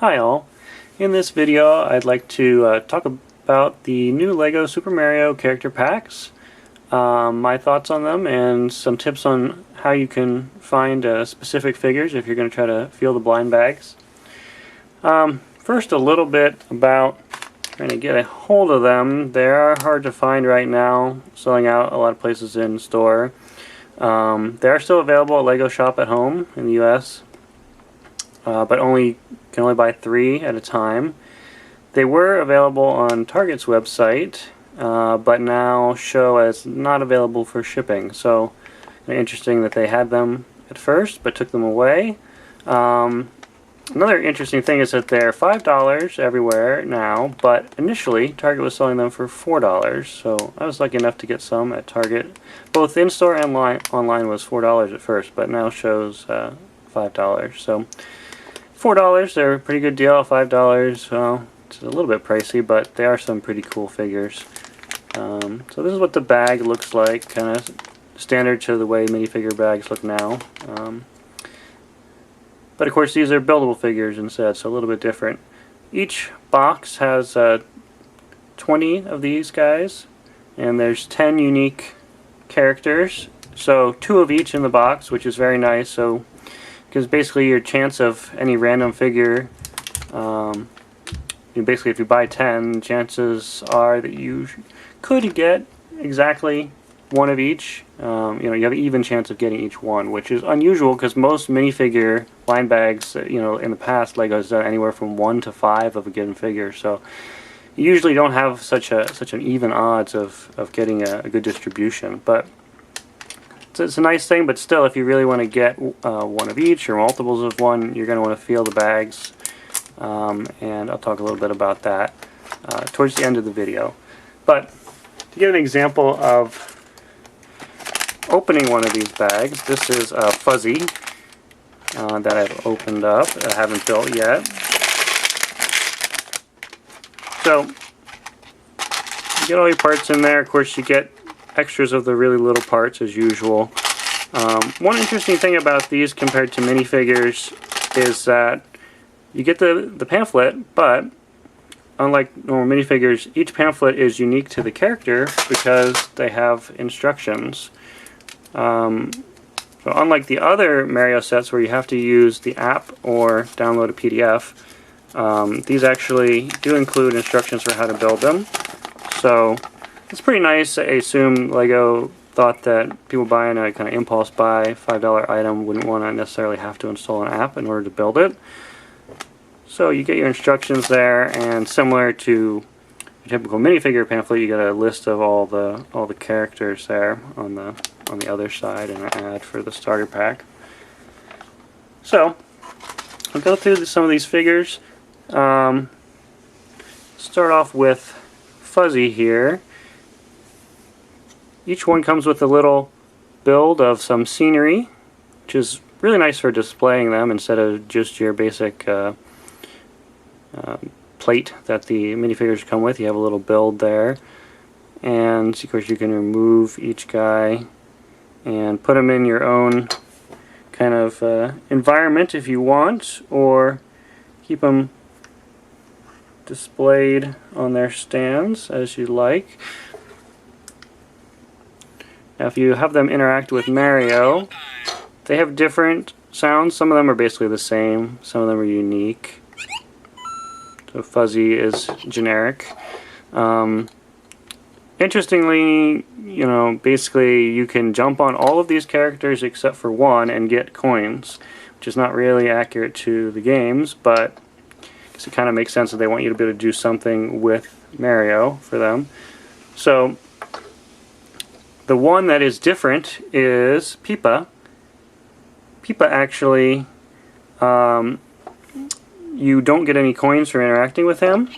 Hi all. In this video I'd like to talk about the new LEGO Super Mario character packs, my thoughts on them, and some tips on how you can find specific figures if you're going to try to fill the blind bags. First, a little bit about trying to get a hold of them. They are hard to find right now, selling out a lot of places in store. They are still available at LEGO Shop at Home in the US, but can only buy 3 at a time. They were available on Target's website, but now show as not available for shipping. So interesting that they had them at first but took them away. Another interesting thing is that they're $5 everywhere now, but initially Target was selling them for $4. So I was lucky enough to get some at Target. Both in-store and online was $4 at first, but now shows $5. So $4, they're a pretty good deal. $5, well, it's a little bit pricey, but they are some pretty cool figures. So this is what the bag looks like, kind of standard to the way minifigure bags look now. But of course these are buildable figures instead, so a little bit different. Each box has 20 of these guys, and there's 10 unique characters. So 2 of each in the box, which is very nice. So because basically your chance of any random figure, basically if you buy 10, chances are that you could get exactly one of each. You have an even chance of getting each one, which is unusual because most minifigure blind bags, in the past LEGO has done anywhere from 1 to 5 of a given figure. So you usually don't have such an even odds of getting a good distribution. But it's a nice thing, but still, if you really want to get one of each or multiples of one, you're going to want to feel the bags, and I'll talk a little bit about that towards the end of the video. But to give an example of opening one of these bags, this is a Fuzzy that I've opened up. I haven't built yet. So you get all your parts in there. Of course, you get extras of the really little parts as usual. One interesting thing about these compared to minifigures is that you get the pamphlet, but unlike normal minifigures, each pamphlet is unique to the character because they have instructions. So unlike the other Mario sets where you have to use the app or download a PDF, these actually do include instructions for how to build them. So it's pretty nice. I assume LEGO thought that people buying a kind of impulse buy $5 item wouldn't want to necessarily have to install an app in order to build it. So you get your instructions there, and similar to a typical minifigure pamphlet, you get a list of all the characters there on the other side, and an ad for the starter pack. So I'll go through some of these figures. Start off with Fuzzy here. Each one comes with a little build of some scenery, which is really nice for displaying them instead of just your basic plate that the minifigures come with. You have a little build there, and of course you can remove each guy and put them in your own kind of environment if you want, or keep them displayed on their stands as you like. Now if you have them interact with Mario, they have different sounds. Some of them are basically the same, some of them are unique. So Fuzzy is generic. Interestingly, basically you can jump on all of these characters except for one and get coins, which is not really accurate to the games, but I guess it kind of makes sense that they want you to be able to do something with Mario for them. So the one that is different is Peepa. Peepa actually, you don't get any coins for interacting with him.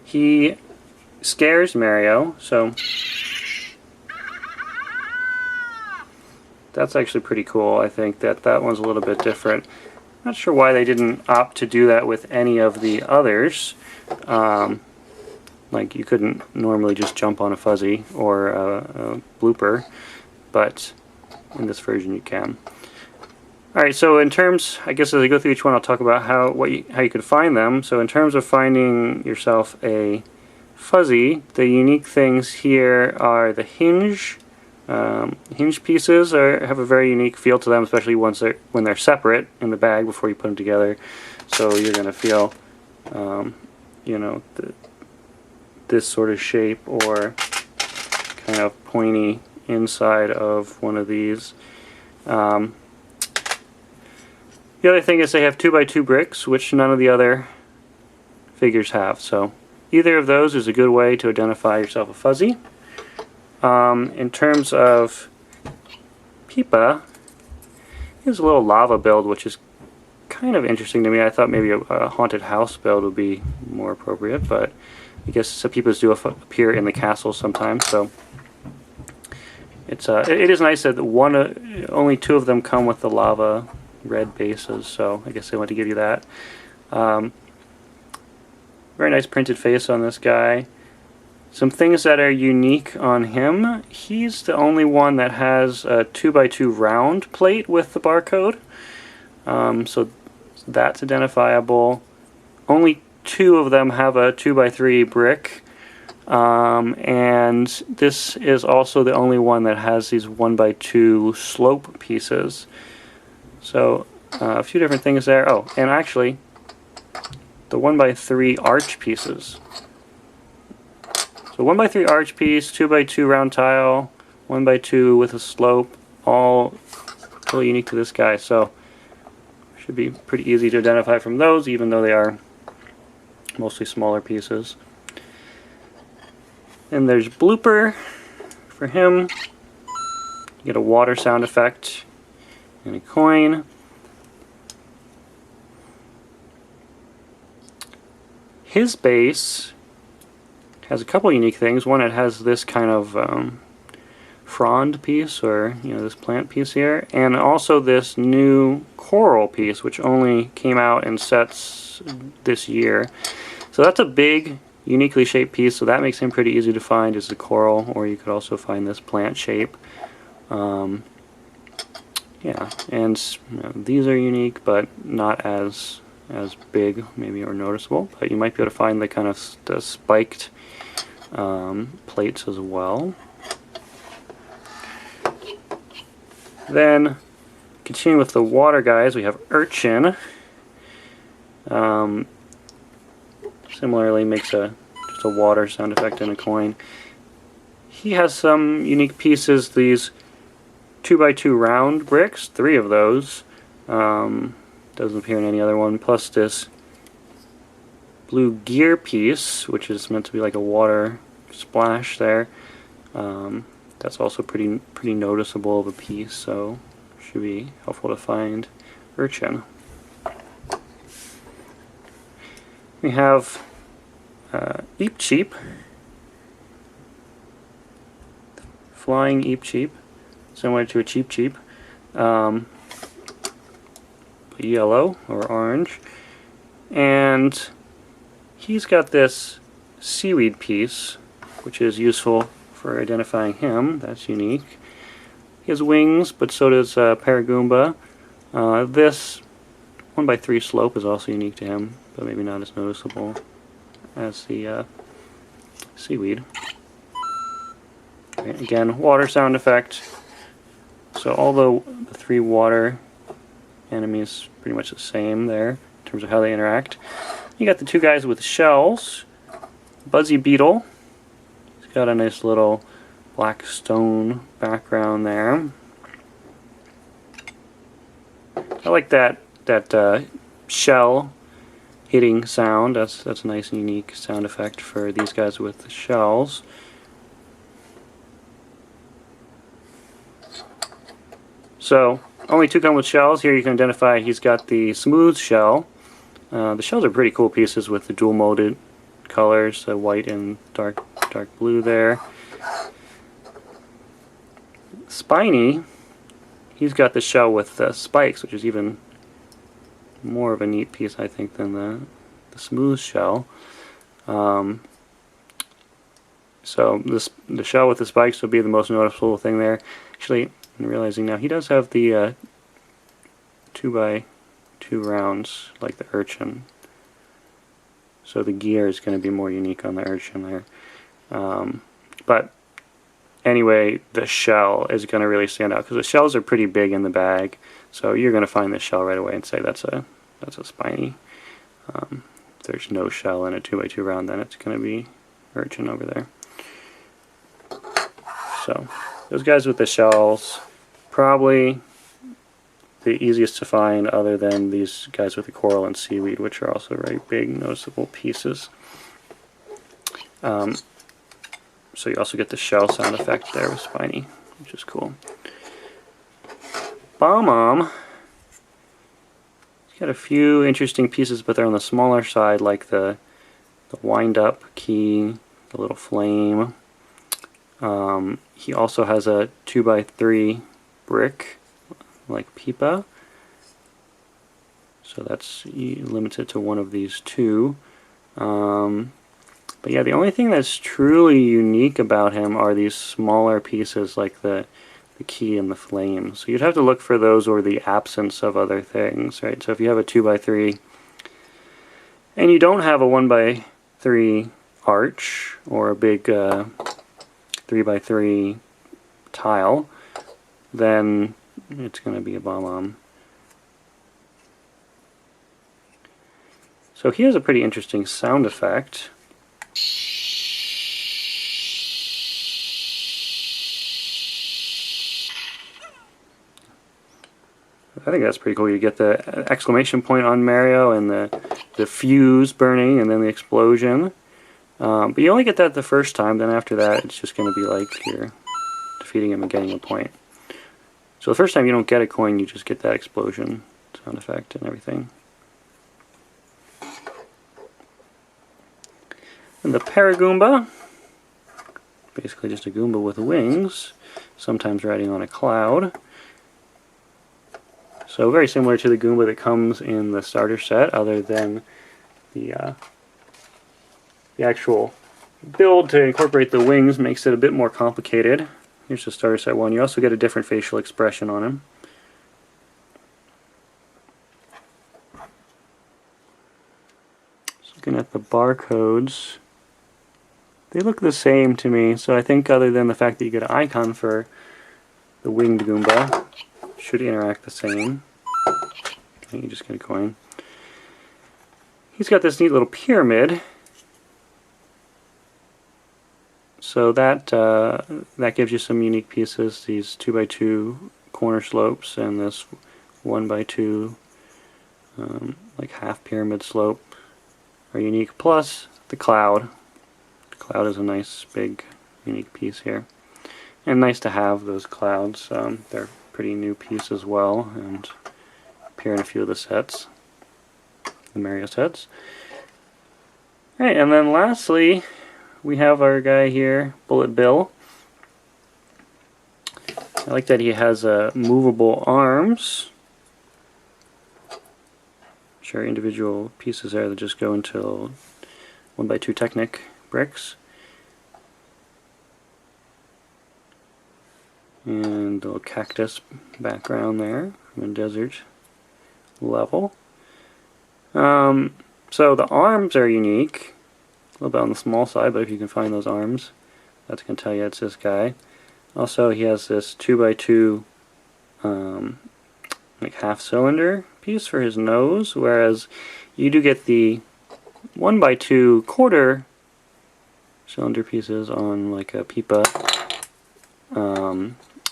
He scares Mario, so that's actually pretty cool. I think that one's a little bit different. Not sure why they didn't opt to do that with any of the others. Like you couldn't normally just jump on a Fuzzy or a Blooper, but in this version you can. Alright, so in terms, I guess as I go through each one, I'll talk about how you can find them. So in terms of finding yourself a fuzzy, the unique things here are the hinge. Hinge pieces have a very unique feel to them, especially when they're separate in the bag before you put them together. So you're going to feel, you know, this sort of shape or kind of pointy inside of one of these. The other thing is they have 2x2 bricks, which none of the other figures have. So either of those is a good way to identify yourself a fuzzy. In terms of Peepa, here's a little lava build, which is kind of interesting to me. I thought maybe a haunted house build would be more appropriate, but I guess some Peepas do appear in the castle sometimes. So it is nice that only 2 of them come with the lava red bases, so I guess they want to give you that. Very nice printed face on this guy. Some things that are unique on him: he's the only one that has a 2x2 round plate with the barcode, so that's identifiable. Only 2 of them have a 2x3 brick, and this is also the only one that has these 1x2 slope pieces. So a few different things there. Oh, and actually the 1x3 arch pieces. So 1x3 arch piece, 2x2 round tile, 1x2 with a slope, all really unique to this guy. So should be pretty easy to identify from those, even though they are mostly smaller pieces. And there's Blooper for him. You get a water sound effect and a coin. His base has a couple unique things. One, it has this kind of frond piece, or this plant piece here, and also this new coral piece, which only came out in sets this year. So that's a big, uniquely shaped piece, so that makes him pretty easy to find, is the coral, or you could also find this plant shape. Yeah, and these are unique, but not as big, maybe, or noticeable. But you might be able to find the kind of the spiked plates as well. Then, continuing with the water guys, we have Urchin. Similarly, makes just a water sound effect and a coin. He has some unique pieces. These 2x2 round bricks, 3 of those. Doesn't appear in any other one. Plus this blue gear piece, which is meant to be like a water splash there. That's also pretty noticeable of a piece, so should be helpful to find Urchin. We have Eep Cheep, flying Eep Cheep, similar to a Cheep Cheep, yellow or orange, and he's got this seaweed piece, which is useful for identifying him. That's unique. He has wings, but so does Paragoomba. This 1x3 slope is also unique to him, but maybe not as noticeable as the seaweed. Okay, again, water sound effect. So although the 3 water enemies pretty much the same there in terms of how they interact, you got the 2 guys with shells. Buzzy Beetle. He's got a nice little black stone background there. I like that shell hitting sound. That's a nice and unique sound effect for these guys with the shells. So only 2 come with shells. Here you can identify he's got the smooth shell. The shells are pretty cool pieces with the dual molded colors, white and dark blue there. Spiny, he's got the shell with spikes, which is even more of a neat piece, I think, than the smooth shell. So the shell with the spikes would be the most noticeable thing there. Actually, I'm realizing now he does have the 2x2 rounds like the Urchin. So the gear is going to be more unique on the Urchin there. But anyway, the shell is going to really stand out because the shells are pretty big in the bag. So you're going to find this shell right away and say that's a spiny. If there's no shell in a 2x2 round, then it's going to be Urchin over there. So those guys with the shells, probably the easiest to find other than these guys with the coral and seaweed, which are also very big, noticeable pieces. So you also get the shell sound effect there with Spiny, which is cool. Bomb-Omb, it's got a few interesting pieces, but they're on the smaller side, like the wind-up key, the little flame. He also has a 2x3 brick, like Peepa. So that's limited to one of these two. But yeah, the only thing that's truly unique about him are these smaller pieces like the key and the flame. So you'd have to look for those or the absence of other things, right? So if you have a 2x3 and you don't have a 1x3 arch or a big 3x3 tile, then it's going to be a Bomb-Omb. So he has a pretty interesting sound effect. I think that's pretty cool. You get the exclamation point on Mario and the fuse burning and then the explosion. But you only get that the first time, then after that it's just going to be like you're defeating him and getting a point. So the first time you don't get a coin, you just get that explosion sound effect and everything. And the Paragoomba, basically just a Goomba with wings, sometimes riding on a cloud. So very similar to the Goomba that comes in the starter set, other than the actual build to incorporate the wings makes it a bit more complicated. Here's the starter set one. You also get a different facial expression on him. Just looking at the barcodes, they look the same to me, so I think other than the fact that you get an icon for the winged Goomba, should interact the same. Okay, you just get a coin. He's got this neat little pyramid, so that gives you some unique pieces. These 2x2 corner slopes and this 1x2 like half pyramid slope are unique. Plus the cloud. The cloud is a nice big unique piece here, and nice to have those clouds. They're pretty new piece as well, and appear in a few of the sets, the Mario sets. Alright, and then lastly we have our guy here, Bullet Bill. I like that he has movable arms, which are individual pieces there that just go into 1x2 Technic bricks. And the little cactus background there from a desert level. So the arms are unique, a little bit on the small side, but if you can find those arms, that's going to tell you it's this guy. Also, he has this 2x2 like half cylinder piece for his nose, whereas you do get the 1x2 quarter cylinder pieces on like a Peepa,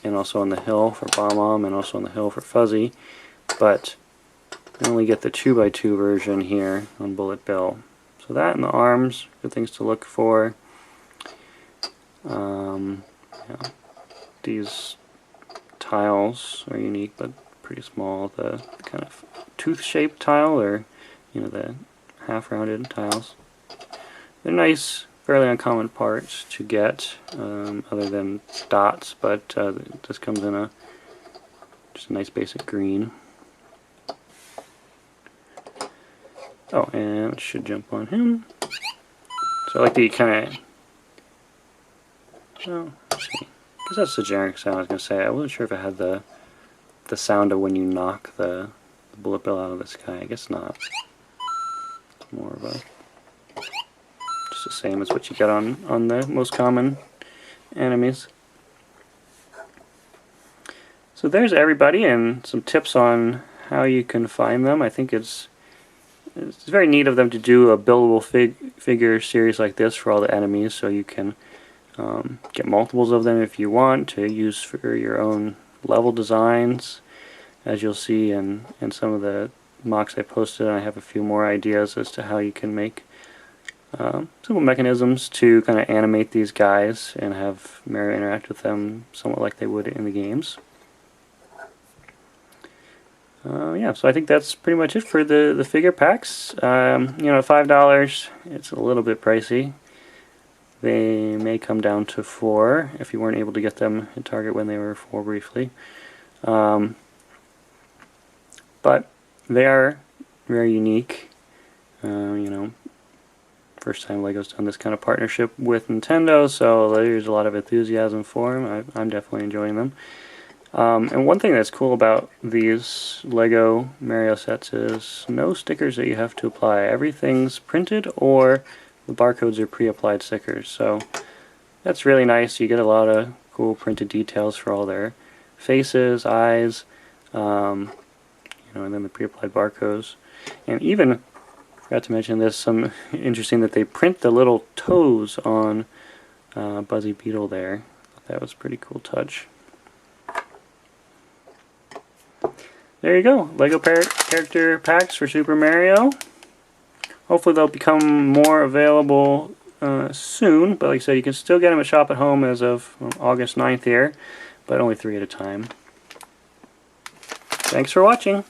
and also on the hill for Bomb-Omb, and also on the hill for Fuzzy, but you only get the 2x2 version here on Bullet Bill. So that and the arms, good things to look for. Yeah. These tiles are unique but pretty small. The kind of tooth-shaped tile, or the half-rounded tiles. They're nice, fairly uncommon parts to get, other than dots, but this comes in just a nice basic green. Oh, and it should jump on him. So I like the kind of, oh, let's see. I guess that's the generic sound I was going to say. I wasn't sure if it had the sound of when you knock the bullet bill out of this guy. I guess not. It's more of a just the same as what you get on the most common enemies. So there's everybody and some tips on how you can find them. I think it's very neat of them to do a buildable figure series like this for all the enemies, so you can get multiples of them if you want to use for your own level designs. As you'll see in some of the mocks I posted, I have a few more ideas as to how you can make simple mechanisms to kind of animate these guys and have Mario interact with them somewhat like they would in the games. Yeah, so I think that's pretty much it for the figure packs. You know, $5, it's a little bit pricey. They may come down to $4 if you weren't able to get them at Target when they were $4 briefly. But they are very unique. You know, first time LEGO's done this kind of partnership with Nintendo, so there's a lot of enthusiasm for them. I'm definitely enjoying them. And one thing that's cool about these LEGO Mario sets is no stickers that you have to apply. Everything's printed or the barcodes are pre-applied stickers. So that's really nice. You get a lot of cool printed details for all their faces, eyes, you know, and then the pre-applied barcodes. And even, forgot to mention this, some interesting that they print the little toes on Buzzy Beetle there. That was a pretty cool touch. There you go, LEGO character packs for Super Mario. Hopefully they'll become more available soon, but like I said, you can still get them at Shop at Home as of August 9th here, but only 3 at a time. Thanks for watching.